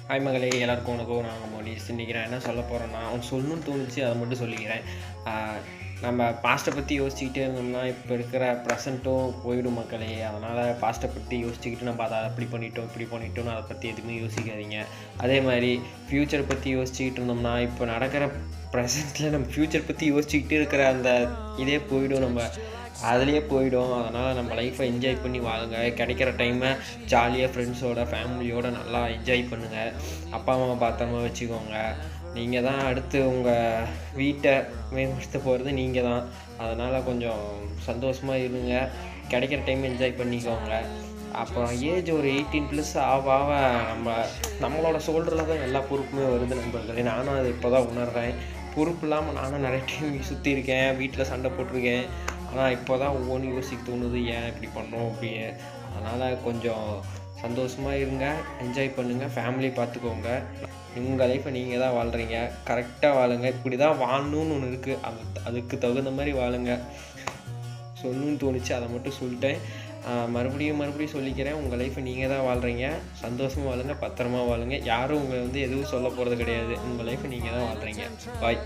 Hi மகளே, எல்லாருக்கும் வணக்கம். நான் மோனிஸ். இன்றைக்கி நான் என்ன சொல்ல போகிறேன்னா, அவன் சொல்லணும்னு தோணுச்சு, அதை மட்டும் சொல்லிக்கிறேன். நம்ம பாஸ்ட்டை பற்றி யோசிச்சுக்கிட்டே இருந்தோம்னா இப்போ இருக்கிற ப்ரெசண்ட்டும் போயிடும் மக்களே. அதனால் பாஸ்ட்டை பற்றி யோசிச்சுக்கிட்டு நம்ம அதை அப்படி பண்ணிட்டோம் இப்படி பண்ணிட்டோம்னு அதை பற்றி எதுவுமே யோசிக்காதீங்க. அதே மாதிரி ஃப்யூச்சரை பற்றி யோசிச்சுக்கிட்டு இருந்தோம்னா இப்போ நடக்கிற ப்ரெசண்ட்டில் நம்ம ஃப்யூச்சர் பற்றி யோசிச்சுக்கிட்டு இருக்கிற அந்த இதே போயிடும், நம்ம அதுலேயே போயிடும். அதனால் நம்ம லைஃப்பை என்ஜாய் பண்ணி வாழுங்க. கிடைக்கிற டைமை ஜாலியாக ஃப்ரெண்ட்ஸோட ஃபேமிலியோடு நல்லா என்ஜாய் பண்ணுங்கள். அப்பா அம்மாவை பத்திரமா வச்சுக்கோங்க. நீங்கள் தான் அடுத்து உங்கள் வீட்டை மேம்படுத்த போகிறது நீங்கள் தான். அதனால் கொஞ்சம் சந்தோஷமாக இருங்க. கிடைக்கிற டைம் என்ஜாய் பண்ணிக்கோங்க. அப்புறம் ஏஜ் ஒரு 18+ ஆக நம்மளோட ஷோல்டரில் தான் எல்லா பொறுப்புமே வருது நண்பர்களே. நானும் அதை இப்போ தான் உணர்றேன். பொறுப்பு இல்லாமல் நானும் நிறைய டைம் சுற்றிருக்கேன், வீட்டில் சண்டை போட்டிருக்கேன். ஆனால் இப்போ தான் ஒவ்வொன்றும் யோசிக்க தோணுது, ஏன் இப்படி பண்ணோம் அப்படின்னு. அதனால் கொஞ்சம் சந்தோஷமாக இருங்க, என்ஜாய் பண்ணுங்கள், ஃபேமிலி பார்த்துக்கோங்க. உங்கள் லைஃப்பை நீங்கள் தான் வாழ்கிறீங்க, கரெக்டாக வாழுங்க. இப்படி தான் வாழணும்னு ஒன்று இருக்குது, அதுக்கு தகுந்த மாதிரி வாழுங்க. சொல்லணும்னு தோணுச்சு, அதை மட்டும் சொல்லிட்டேன். மறுபடியும் சொல்லிக்கிறேன், உங்கள் லைஃப்பை நீங்கள் தான் வாழ்கிறீங்க. சந்தோஷமாக வாழுங்க, பத்திரமா வாழுங்க. யாரும் உங்களை எதுவும் சொல்ல போகிறது கிடையாது. உங்கள் லைஃப்பை நீங்கள் தான் வாழ்கிறீங்க. பாய்.